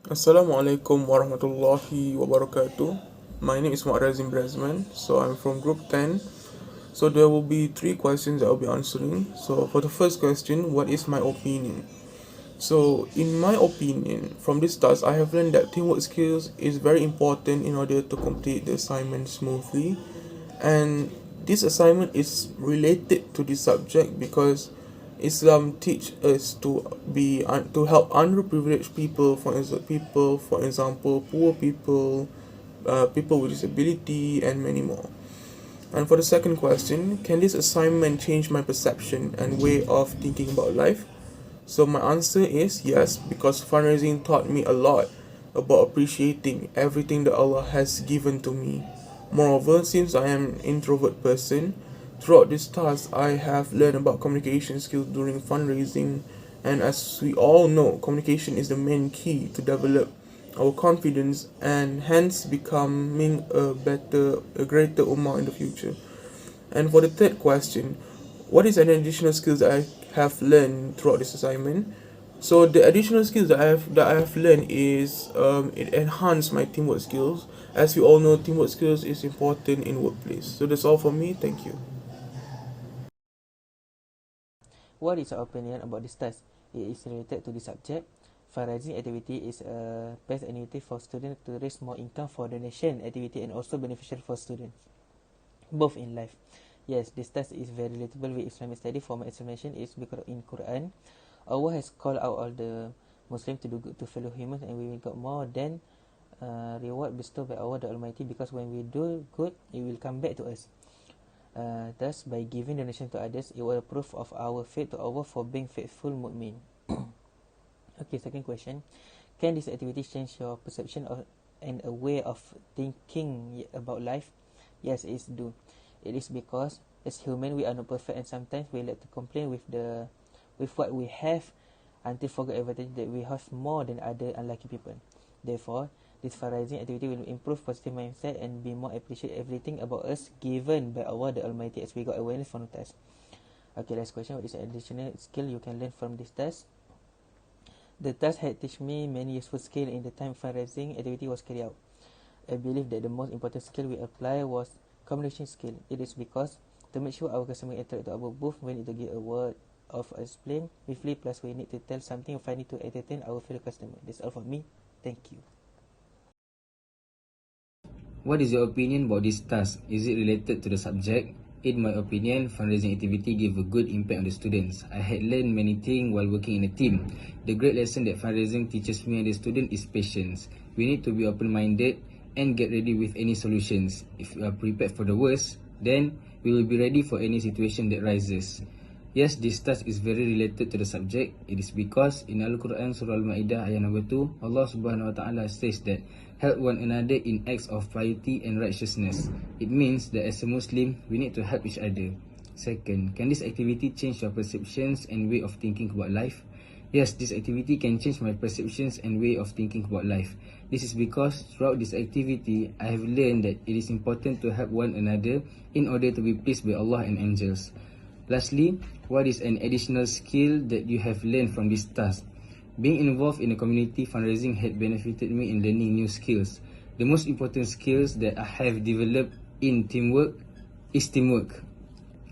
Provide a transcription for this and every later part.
Assalamualaikum warahmatullahi wabarakatuh. My name is Mu'arazim Brazman, so I'm from Group 10. So there will be three questions I'll be answering. So for the first question, what is my opinion? So in my opinion, from this task, I have learned that teamwork skills is very important in order to complete the assignment smoothly. And this assignment is related to this subject because Islam teach us to help underprivileged people, for example, poor people, people with disability, and many more. And for the second question, can this assignment change my perception and way of thinking about life? So my answer is yes, because fundraising taught me a lot about appreciating everything that Allah has given to me. Moreover, since I am an introvert person, throughout this task I have learned about communication skills during fundraising, and as we all know, communication is the main key to develop our confidence and hence becoming a greater ummah in the future. And for the third question, what is an additional skills that I have learned throughout this assignment? So the additional skills that I have learned is it enhanced my teamwork skills. As we all know, teamwork skills is important in workplace. So that's all for me. Thank you. What is your opinion about this task? It is related to the subject. Fundraising activity is a best initiative for students to raise more income for the nation activity and also beneficial for students, both in life. Yes, this task is very relatable with Islamic study. For my explanation is because in Quran, Allah has called out all the Muslims to do good to fellow humans, and we will get more than reward bestowed by Allah the Almighty, because when we do good, it will come back to us. Thus, by giving donation to others, it was a proof of our faith to Allah for being faithful mu'min. Okay, second question. Can this activity change your perception of and a way of thinking about life? Yes, it do. It is because as human we are not perfect, and sometimes we like to complain with what we have until forget everything that we have more than other unlucky people. Therefore, this fundraising activity will improve positive mindset and be more appreciate everything about us given by Allah the Almighty as we got awareness from the test. Okay, last question. What is an additional skill you can learn from this test? The task had teach me many useful skills in the time fundraising activity was carried out. I believe that the most important skill we apply was communication skill. It is because to make sure our customer interact to our booth, we need to give a word of explain briefly, plus we need to tell something funny to entertain our fellow customer. That's all for me. Thank you. What is your opinion about this task? Is it related to the subject? In my opinion, fundraising activity gave a good impact on the students. I had learned many things while working in a team. The great lesson that fundraising teaches me and the student is patience. We need to be open-minded and get ready with any solutions. If we are prepared for the worst, then we will be ready for any situation that rises. Yes, this task is very related to the subject. It is because in Al-Quran Surah Al-Ma'idah ayat number 2, Allah Subhanahu Wa Taala says that help one another in acts of piety and righteousness. It means that as a Muslim, we need to help each other. Second, can this activity change your perceptions and way of thinking about life? Yes, this activity can change my perceptions and way of thinking about life. This is because throughout this activity, I have learned that it is important to help one another in order to be pleased by Allah and angels. Lastly, what is an additional skill that you have learned from this task? Being involved in a community fundraising had benefited me in learning new skills. The most important skills that I have developed in teamwork is teamwork.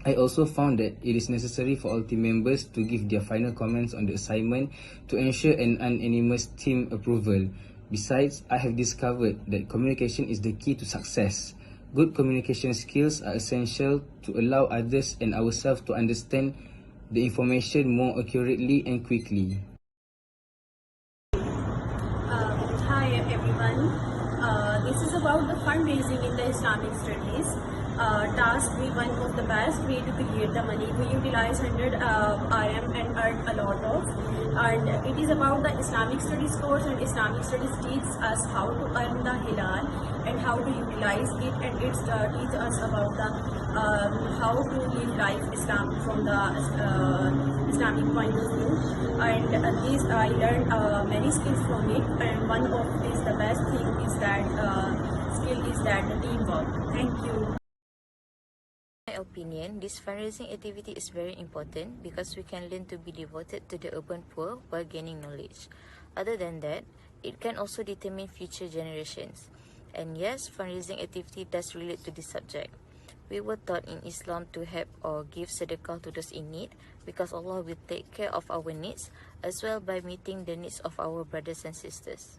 I also found that it is necessary for all team members to give their final comments on the assignment to ensure an unanimous team approval. Besides, I have discovered that communication is the key to success. Good communication skills are essential to allow others and ourselves to understand the information more accurately and quickly. Hi everyone. This is about the fundraising in the Islamic studies. Task we one of the best way to create the money. We utilize 100 RM and earn a lot of. And it is about the Islamic studies course, and Islamic studies teaches us how to earn the halal and how to utilize it, and it teaches us about the how to live life Islam from the Islamic point of view. And these I learned many skills from it, and one of these the best thing is that skill is that the teamwork. Thank you. In my opinion, this fundraising activity is very important because we can learn to be devoted to the urban poor while gaining knowledge. Other than that, It can also determine future generations. And yes, fundraising activity does relate to this subject. We were taught in Islam to help or give sedekah to those in need because Allah will take care of our needs as well by meeting the needs of our brothers and sisters.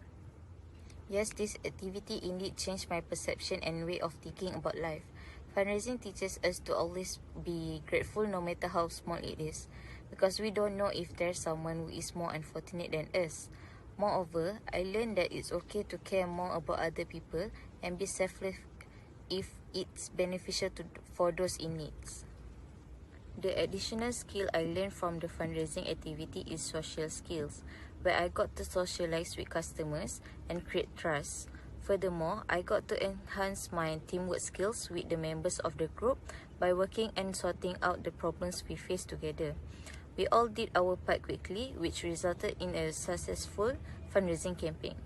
Yes, this activity indeed changed my perception and way of thinking about life. Fundraising teaches us to always be grateful no matter how small it is, because we don't know if there's someone who is more unfortunate than us. Moreover, I learned that it's okay to care more about other people and be selfless if it's beneficial for those in needs. The additional skill I learned from the fundraising activity is social skills, where I got to socialize with customers and create trust. Furthermore, I got to enhance my teamwork skills with the members of the group by working and sorting out the problems we face together. We all did our part quickly, which resulted in a successful fundraising campaign.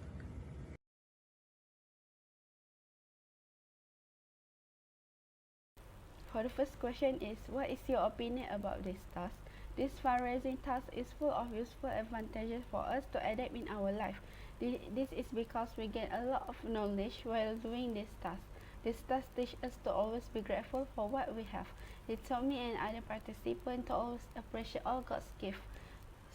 For the first question is, what is your opinion about this task? This fundraising task is full of useful advantages for us to adapt in our life. This is because we get a lot of knowledge while doing this task. This task teaches us to always be grateful for what we have. It taught me and other participants to always appreciate all God's gifts,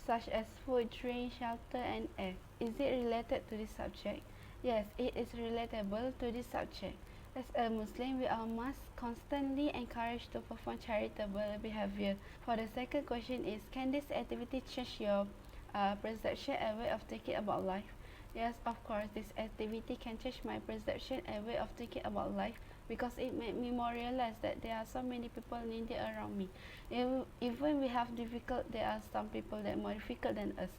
such as food, drink, shelter, and air. Is it related to this subject? Yes, it is relatable to this subject. As a Muslim, we are must constantly encouraged to perform charitable behavior. For the second question is, can this activity change your perception and way of thinking about life? Yes, of course, this activity can change my perception and way of thinking about life because it made me more realize that there are so many people needy around me. Even we have difficult, there are some people that are more difficult than us.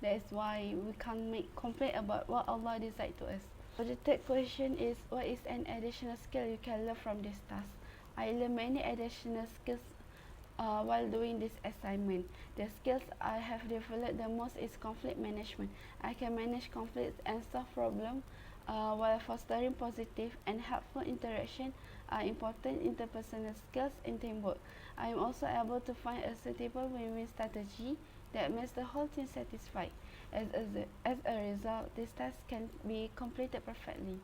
That is why we can't make complaint about what Allah decide to us. So the third question is, what is an additional skill you can learn from this task? I learned many additional skills while doing this assignment. The skills I have developed the most is conflict management. I can manage conflicts and solve problems while fostering positive and helpful interaction are important interpersonal skills in teamwork. I am also able to find a suitable win-win strategy that makes the whole team satisfied. As a result, this task can be completed perfectly.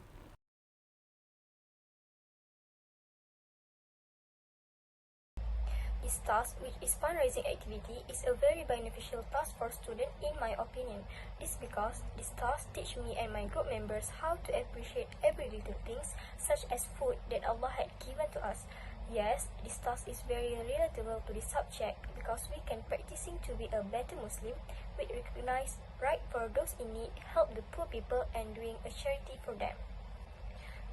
This task, which is fundraising activity, is a very beneficial task for students in my opinion. This because this task teach me and my group members how to appreciate every little things such as food that Allah had given to us. Yes, this task is very relatable to this subject because we can practicing to be a better Muslim with recognize right for those in need, help the poor people and doing a charity for them.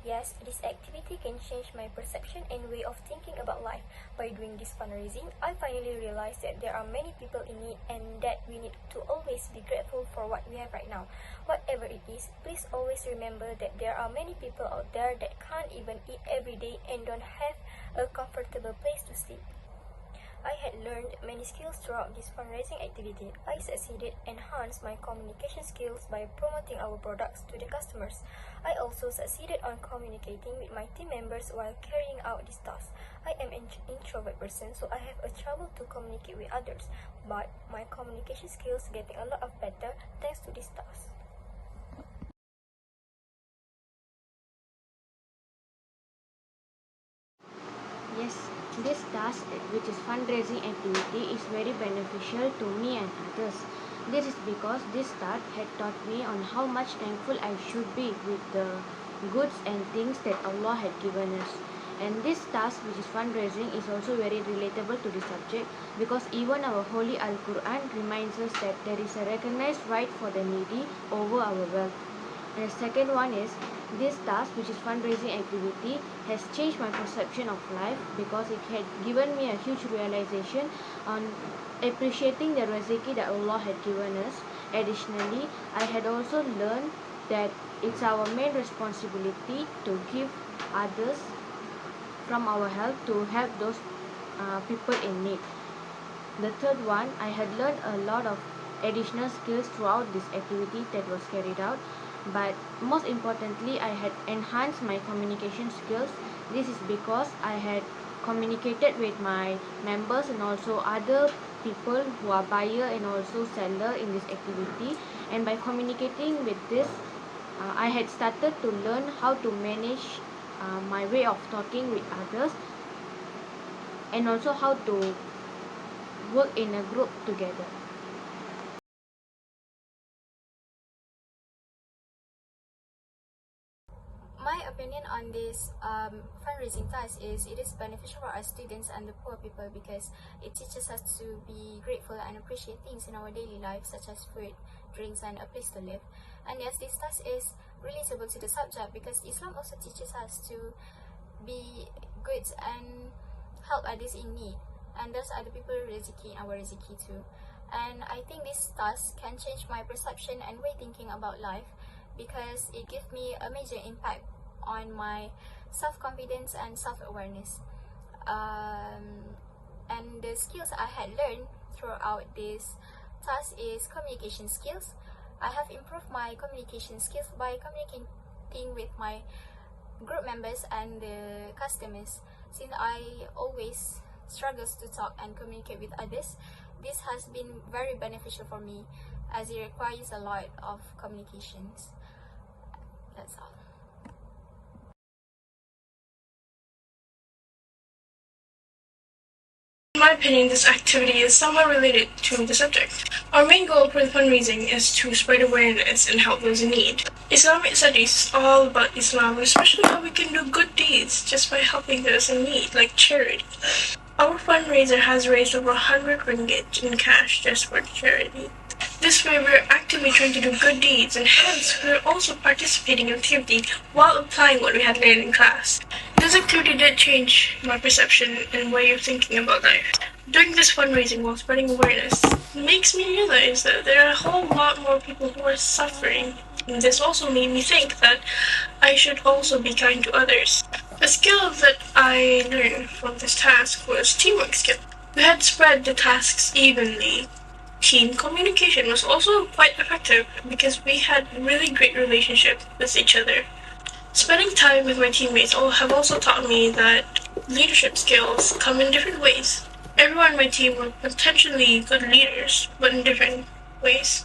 Yes, this activity can change my perception and way of thinking about life. By doing this fundraising, I finally realized that there are many people in need and that we need to always be grateful for what we have right now. Whatever it is, please always remember that there are many people out there that can't even eat every day and don't have a comfortable place to sleep. I had learned many skills throughout this fundraising activity. I succeeded enhanced my communication skills by promoting our products to the customers. I also succeeded on communicating with my team members while carrying out this task. I am an introvert person, so I have a trouble to communicate with others, but my communication skills getting a lot of better thanks to this task. Yes, this task, which is fundraising activity, is very beneficial to me and others. This is because this task had taught me on how much thankful I should be with the goods and things that Allah had given us. And this task, which is fundraising, is also very relatable to this subject because even our holy Al-Quran reminds us that there is a recognized right for the needy over our wealth. And the second one is, this task, which is fundraising activity, has changed my perception of life because it had given me a huge realization on appreciating the rizki that Allah had given us. Additionally, I had also learned that it's our main responsibility to give others from our help to help those people in need. The third one, I had learned a lot of additional skills throughout this activity that was carried out, but most importantly, I had enhanced my communication skills. This is because I had communicated with my members and also other people who are buyer and also seller in this activity, And by communicating with this, I had started to learn how to manage my way of talking with others, and also how to work in a group together. My opinion on this fundraising task is it is beneficial for our students and the poor people because it teaches us to be grateful and appreciate things in our daily life such as food, drinks and a place to live. And yes, this task is relatable to the subject because Islam also teaches us to be good and help others in need, and thus other people rezeki our rezeki too. And I think this task can change my perception and way thinking about life because it gives me a major impact on my self-confidence and self-awareness. And the skills I had learned throughout this task is communication skills. I have improved my communication skills by communicating with my group members and the customers. Since I always struggles to talk and communicate with others, this has been very beneficial for me as it requires a lot of communications. That's all. In my opinion, this activity is somewhat related to the subject. Our main goal for the fundraising is to spread awareness and help those in need. Islamic studies is all about Islam, especially how we can do good deeds just by helping those in need, like charity. Our fundraiser has raised over 100 ringgit in cash just for charity. This way, we're actively trying to do good deeds, and hence, we're also participating in activity while applying what we had learned in class. This activity did change my perception and way of thinking about life. Doing this fundraising while spreading awareness makes me realize that there are a whole lot more people who are suffering. And this also made me think that I should also be kind to others. A skill that I learned from this task was teamwork skill. We had spread the tasks evenly. Team communication was also quite effective because we had really great relationship with each other. Spending time with my teammates have also taught me that leadership skills come in different ways. Everyone on my team were potentially good leaders, but in different ways.